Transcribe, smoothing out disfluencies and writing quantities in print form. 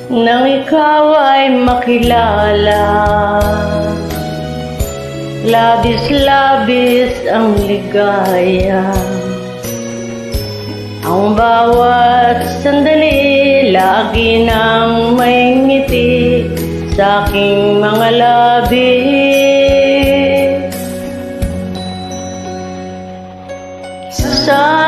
nang ikaw ay makilala. Labis-labis ang ligaya, ang bawat sandali lagi nang may ngiti sa aking mga labi. Sa